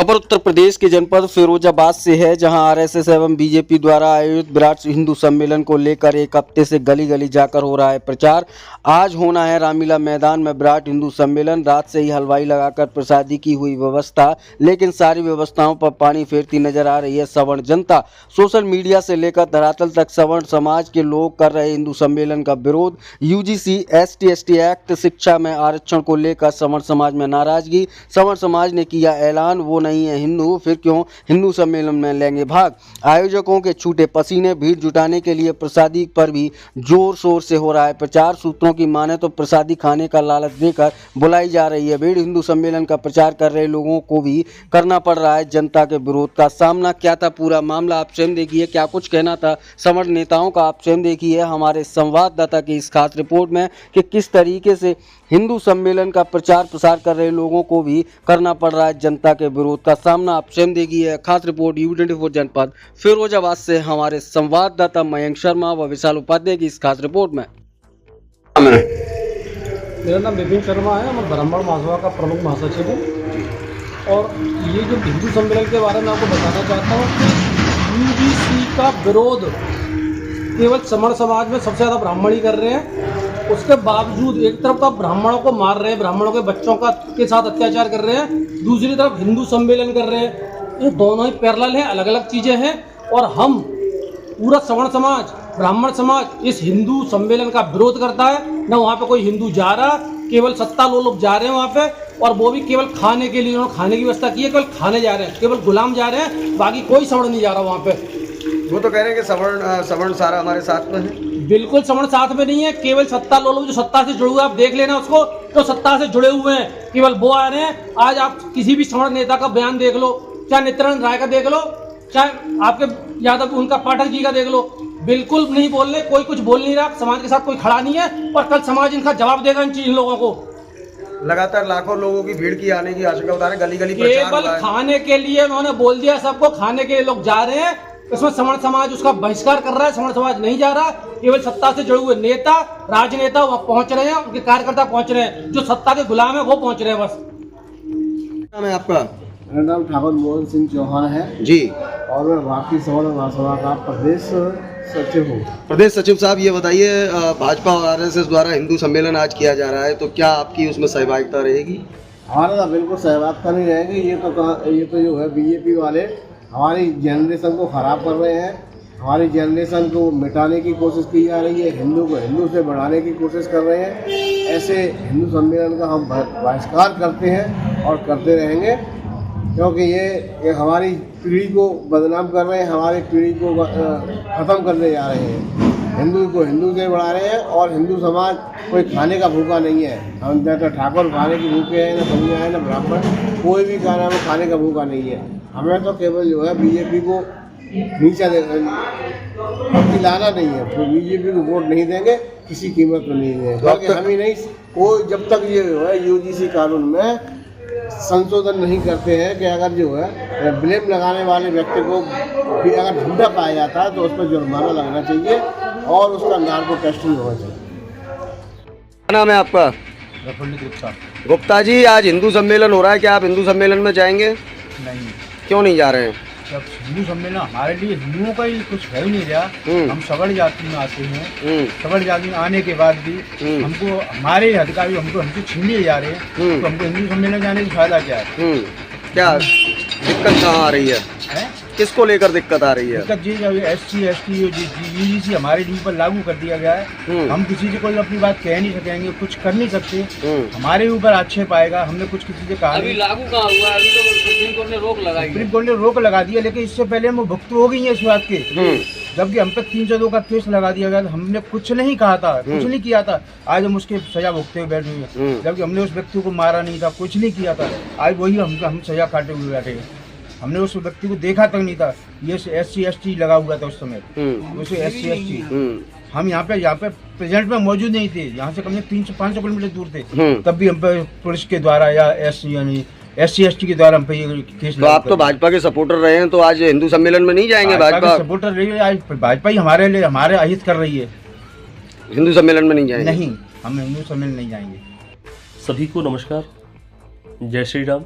खबर उत्तर प्रदेश के जनपद फिरोजाबाद से है, जहां आरएसएस एवं बीजेपी द्वारा आयोजित विराट हिंदू सम्मेलन को लेकर एक हफ्ते से गली गली जाकर हो रहा है प्रचार। आज होना है रामलीला मैदान में विराट हिंदू सम्मेलन। रात से ही हलवाई लगाकर प्रसादी की हुई व्यवस्था, लेकिन सारी व्यवस्थाओं पर पानी फेरती नजर आ रही है सवर्ण जनता। सोशल मीडिया से लेकर धरातल तक सवर्ण समाज के लोग कर रहे हिंदू सम्मेलन का विरोध। यूजीसी ST/ST एक्ट, शिक्षा में आरक्षण को लेकर सवर्ण समाज में नाराजगी। सवर्ण समाज ने किया ऐलान, वो नहीं है हिंदू, फिर क्यों हिंदू सम्मेलन में लेंगे भाग। आयोजकों के छूटे पसीने, भीड़ जुटाने के लिए प्रसादी पर भी जोर शोर से हो रहा है प्रचार। सूत्रों की माने तो प्रसादी खाने का लालच देकर बुलाई जा रही है भीड़। हिंदू सम्मेलन का प्रचार कर रहे लोगों को भी करना पड़ रहा है जनता के विरोध का सामना। क्या था पूरा मामला, आप स्वयं देखिए। क्या कुछ कहना था सवर्ण नेताओं का, आप स्वयं देखिए हमारे संवाददाता की इस खास रिपोर्ट में कि किस तरीके से हिंदू सम्मेलन का प्रचार प्रसार कर रहे लोगों को भी करना पड़ रहा है जनता के विरोध का सामना। आप स्वयं देखिए खास रिपोर्ट U24 जनपद फिरोजाबाद से हमारे संवाददाता मयंक शर्मा व विशाल उपाध्याय की इस खास रिपोर्ट में। मेरा नाम विपिन शर्मा है, मैं ब्राह्मण महासभा का प्रमुख महासचिव हूँ। और ये जो हिंदू सम्मेलन के बारे में आपको बताना चाहता हूँ कि UGC का विरोध केवल सवर्ण समाज में सबसे ज़्यादा ब्राह्मण ही कर रहे हैं। उसके बावजूद एक तरफ तो ब्राह्मणों को मार रहे हैं, ब्राह्मणों के बच्चों के साथ अत्याचार कर रहे हैं, दूसरी तरफ हिंदू सम्मेलन कर रहे हैं। ये दोनों ही पैरेलल हैं, अलग अलग चीज़ें हैं। और हम पूरा सवर्ण समाज, ब्राह्मण समाज इस हिंदू सम्मेलन का विरोध करता है। न वहाँ पे कोई हिंदू जा रहा, केवल सत्ता लोग जा रहे हैं वहाँ पे, और वो भी केवल खाने के लिए। उन्होंने खाने की व्यवस्था की है, केवल खाने जा रहे हैं, केवल गुलाम जा रहे हैं, बाकी कोई सवर्ण नहीं जा रहा वहाँ पे। वो तो कह रहे हैं कि सवर्ण सारा हमारे साथ में है। बिल्कुल सवर्ण साथ में नहीं है, केवल सत्ता लोग जो सत्ता से जुड़े हुए, आप देख लेना उसको, तो सत्ता से जुड़े हुए हैं, केवल वो आ रहे हैं। आज आप किसी भी सवर्ण नेता का बयान देख लो, चाहे नित्यानंद राय का देख लो, चाहे आपके यादव उनका पाठक जी का देख लो, बिल्कुल नहीं बोल रहे, कोई कुछ बोल नहीं रहा, समाज के साथ कोई खड़ा नहीं है। और कल समाज इनका जवाब देगा इन लोगों को। लगातार लाखों लोगों की भीड़ की आने की आशंका बता रहे, गली गली प्रचार हो रहा है। खाने के लिए उन्होंने बोल दिया, सबको खाने के लिए लोग जा रहे हैं। इसमें सवर्ण समाज उसका बहिष्कार कर रहा है, सवर्ण समाज नहीं जा रहा। केवल सत्ता से जुड़े हुए नेता, राजनेता वहां पहुंच रहे हैं, उनके कार्यकर्ता पहुंच रहे हैं, जो सत्ता के गुलाम है वो पहुंच रहे हैं बस। नाम है आपका? मेरा नाम ठाकुर मोहन सिंह चौहान है जी, और मैं भारतीय सवर्ण महासभा का प्रदेश सचिव हूँ। प्रदेश सचिव साहब, ये बताइए, भाजपा और RSS द्वारा हिंदू सम्मेलन आज किया जा रहा है, तो क्या आपकी उसमें सहभागिता रहेगी? हमारा तो बिल्कुल सहभागिता नहीं रहेगी। ये तो जो है बीजेपी वाले हमारी जनरेशन को ख़राब कर रहे हैं। हमारी जनरेशन को मिटाने की कोशिश की जा रही है, हिंदू को हिंदू से बढ़ाने की कोशिश कर रहे हैं। ऐसे हिंदू सम्मेलन का हम बहिष्कार करते हैं और करते रहेंगे, क्योंकि ये हमारी पीढ़ी को बदनाम कर रहे हैं, हमारी पीढ़ी को ख़त्म करने जा रहे हैं। हिंदू को हिंदू से बढ़ा रहे हैं, और हिंदू समाज कोई खाने का भूखा नहीं है। हम तो ठाकुर खाने की भूखे हैं, न बनिया है, न ब्राह्मण, कोई भी खाना वो खाने का भूखा नहीं है। हमें तो केवल जो है बीजेपी को नीचा लाना नहीं है, तो बीजेपी को वोट नहीं देंगे, किसी कीमत पर नहीं देंगे। क्योंकि हम ही नहीं, कोई जब तक ये जो है UGC कानून में संशोधन नहीं करते हैं कि अगर जो है ब्लेम लगाने वाले व्यक्ति को भी अगर झूठा पाया जाता है तो उस पर जुर्माना लगना चाहिए और उसका नार्को टेस्टिंग होना चाहिए। क्या नाम है आपका? गुप्ता जी, आज हिंदू सम्मेलन हो रहा है, क्या आप हिंदू सम्मेलन में जाएंगे? नहीं। क्यों नहीं जा रहे हैं? जब हिंदू सम्मेलन हमारे लिए हिंदुओं का ही कुछ है ही नहीं रहा। हम सवर्ण जाति में आते हैं, सवर्ण जाति में आने के बाद भी हमको हमारे अधिकारी हमसे छीन लिए जा रहे हैं, तो हमको हिंदू सम्मेलन जाने का फायदा क्या है? क्या दिक्कत कहाँ आ रही है? किसको लेकर दिक्कत आ रही है? दिक्कत ये SC/ST UGC हमारे ऊपर लागू कर दिया गया है। हम किसी से कोई अपनी बात कह नहीं सकेंगे, कुछ कर नहीं सकते, हमारे ऊपर आक्षेप आएगा। हमने कुछ किसी से कहा अभी लागू कहाँ हुआ? अभी तो सुप्रीम कोर्ट ने रोक लगाई। सुप्रीम कोर्ट ने रोक लगा दिया, लेकिन इससे पहले हम भुगत हो गई है इस बात के। जबकि हम पे 302 का केस लगा दिया गया, हमने कुछ नहीं कहा था, कुछ नहीं किया था। आज हम उसके सजा भुगते हुए बैठे हुए हैं, जबकि हमने उस व्यक्ति को मारा नहीं था, कुछ नहीं किया था। आज वही हम सजा काटे हुए बैठे हैं। हमने उस व्यक्ति को देखा तक नहीं था। ये SC/ST लगा हुआ था उस समय, उसे SC/ST। हम यहाँ पे प्रेजेंट में मौजूद नहीं थे, यहाँ से कम से 300-500 किलोमीटर दूर थे, तब भी हम पे पुलिस के द्वारा या SC/ST के द्वारा हम पे ये केस। तो आप तो भाजपा के सपोर्टर रहे हैं, तो आज हिंदू सम्मेलन में नहीं जाएंगे? भाजपा सपोर्टर रही है, आज भाजपा ही हमारे अहित कर रही है। हिंदू सम्मेलन में नहीं जाएंगे? नहीं, हम हिंदू सम्मेलन नहीं जाएंगे। सभी को नमस्कार, जय श्री राम।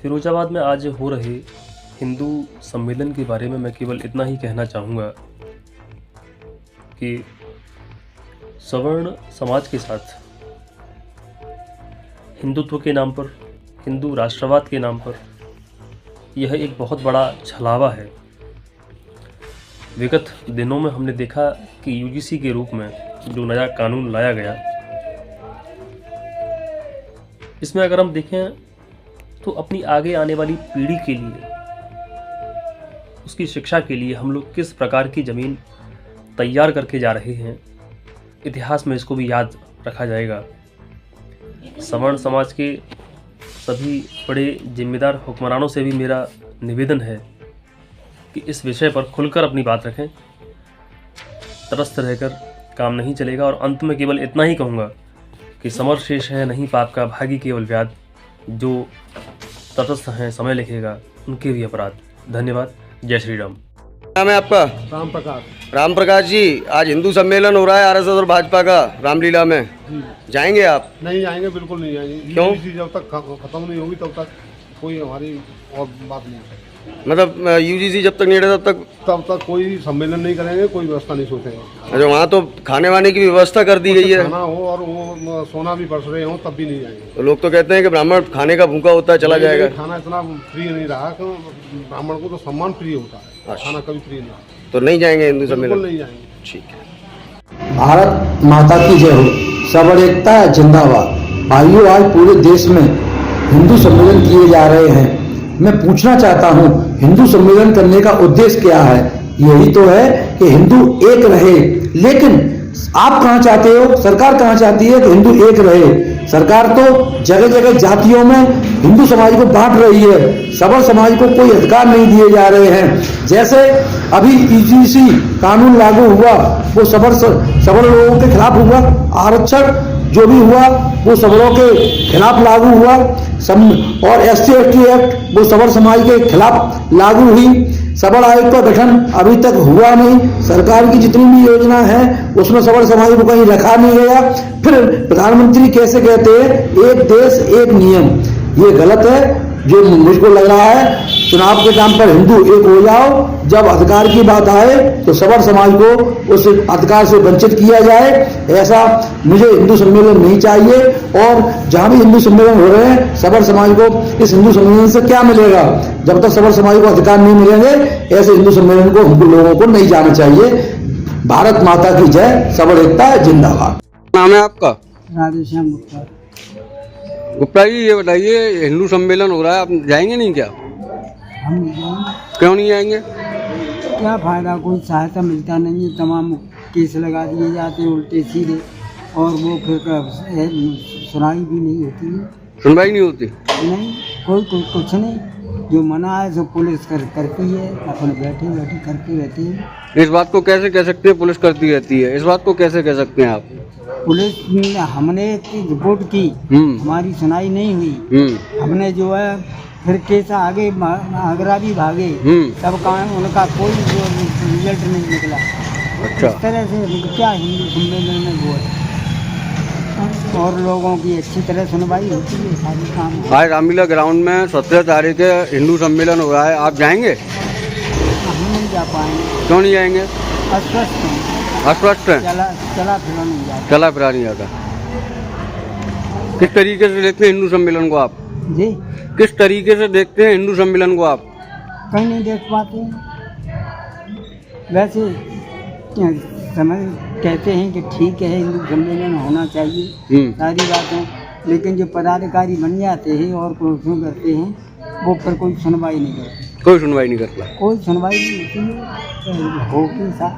फिरोजाबाद में आज हो रहे हिंदू सम्मेलन के बारे में मैं केवल इतना ही कहना चाहूँगा कि सवर्ण समाज के साथ हिंदुत्व के नाम पर, हिंदू राष्ट्रवाद के नाम पर यह एक बहुत बड़ा छलावा है। विगत दिनों में हमने देखा कि यूजीसी के रूप में जो नया कानून लाया गया, इसमें अगर हम देखें तो अपनी आगे आने वाली पीढ़ी के लिए, उसकी शिक्षा के लिए हम लोग किस प्रकार की ज़मीन तैयार करके जा रहे हैं, इतिहास में इसको भी याद रखा जाएगा। सवर्ण समाज के सभी बड़े जिम्मेदार हुक्मरानों से भी मेरा निवेदन है कि इस विषय पर खुलकर अपनी बात रखें। तरस्त रहकर काम नहीं चलेगा। और अंत में केवल इतना ही कहूँगा कि समर शेष है नहीं पाप का, भागी केवल व्याध। जो तटस्थ हैं समय लिखेगा उनके भी अपराध। धन्यवाद। जय श्री राम। नाम है आपका? राम प्रकाश। राम प्रकाश जी, आज हिंदू सम्मेलन हो रहा है आरएसएस और भाजपा का रामलीला में, जाएंगे आप? नहीं जाएंगे, बिल्कुल नहीं जाएंगे। क्यों? जब तक खत्म नहीं होगी तब तक कोई हमारी और बात नहीं है। मतलब यूजीसी जब तक नहीं हटे तब तक कोई सम्मेलन नहीं करेंगे, कोई व्यवस्था नहीं सोचेंगे। अच्छा, वहाँ तो खाने वाने की व्यवस्था कर दी गई है। खाना हो और वो सोना भी बरस रहे हो तब भी नहीं जाएंगे। तो लोग तो कहते हैं कि ब्राह्मण खाने का भूखा होता है, चला जाएगा। खाना इतना प्रिय नहीं रहा कि ब्राह्मण को तो सम्मान प्रिय होता है, खाना कभी प्रिय नहीं रहा। तो नहीं जाएंगे हिंदू सम्मेलन? नहीं जाएंगे। ठीक है। भारत माता की जय हो, सबल एकता जिंदाबाद। भाइयों, आज पूरे देश में हिंदू सम्मेलन किए जा रहे हैं। मैं पूछना चाहता हूं, हिंदू सम्मेलन करने का उद्देश्य क्या है? यही तो है कि हिंदू एक रहे। लेकिन आप कहां चाहते हो, सरकार कहां चाहती है कि हिंदू एक रहे? सरकार तो जगह जगह जातियों में हिंदू समाज को बांट रही है। सबल समाज को कोई अधिकार नहीं दिए जा रहे हैं। जैसे अभी यूजीसी कानून लागू हुआ, वो सबल लोगों के खिलाफ हुआ। आरक्षण जो भी हुआ वो सबलों के खिलाफ लागू हुआ। और SC/ST एक्ट वो सबल समाज के खिलाफ लागू हुई। सबल आयोग का गठन अभी तक हुआ नहीं। सरकार की जितनी भी योजना है उसमें सबल समाज को कहीं रखा नहीं गया। फिर प्रधानमंत्री कैसे कहते हैं एक देश एक नियम? ये गलत है। जो मुझको लग रहा है, चुनाव के टाइम पर हिंदू एक हो जाओ, जब अधिकार की बात आए तो सबल समाज को उस अधिकार से वंचित किया जाए। ऐसा मुझे हिंदू सम्मेलन नहीं चाहिए। और जहां भी हिंदू सम्मेलन हो रहे हैं, सबल समाज को इस हिंदू सम्मेलन से क्या मिलेगा? जब तक सबल समाज को अधिकार नहीं मिलेंगे, ऐसे हिंदू सम्मेलन को हम लोगों को नहीं जाना चाहिए। भारत माता की जय, सबल एकता जिंदाबाद। नाम है आपका? राधेश्याम गुप्ता। गुप्ता जी, ये बताइए, हिंदू सम्मेलन हो रहा है, आप जाएंगे नहीं क्या? हम नहीं जाएंगे। क्यों नहीं जाएंगे? क्या फायदा, कोई सहायता मिलता नहीं है। तमाम केस लगा दिए जाते हैं उल्टे सीधे, और वो फिर सुनाई भी नहीं होती है। सुनवाई नहीं होती? नहीं, कोई कुछ नहीं। जो मना है सो पुलिस करती है, अपने बैठे बैठे करते रहते हैं। इस बात को कैसे कह सकते हैं पुलिस करती रहती है? इस बात को कैसे कह सकते हैं आप? पुलिस हमने रिपोर्ट की, हमारी सुनाई नहीं हुई। हमने जो है फिर केस आगे आगरा भी भागे, तब काम उनका कोई रिजल्ट नहीं निकला। अच्छा। इस तरह से क्या हिंदू सम्मेलन में वो है, और लोगों की अच्छी तरह सुनवाई होती है, सारी काम। आज रामलीला ग्राउंड में 17 तारीख हिंदू सम्मेलन हो रहा है, आप जाएंगे? हम नहीं जा पाएंगे। क्यों नहीं जाएंगे? अस्वस्थ हैं। अस्वस्थ हैं? चला फिरा नहीं जाता। चला फिरा नहीं जाता। किस तरीके से देखते हैं हिंदू सम्मेलन को आप? जी, किस तरीके से देखते हैं हिंदू सम्मेलन को आप? कहीं नहीं देख पाते हैं। वैसे समझ कहते हैं कि ठीक है, हिंदू सम्मेलन होना चाहिए, सारी बातें। लेकिन जो पदाधिकारी बन जाते हैं और कोशिश करते हैं, वो पर कोई सुनवाई नहीं करते। कोई सुनवाई नहीं करता। कोई सुनवाई नहीं होती है, होगी सा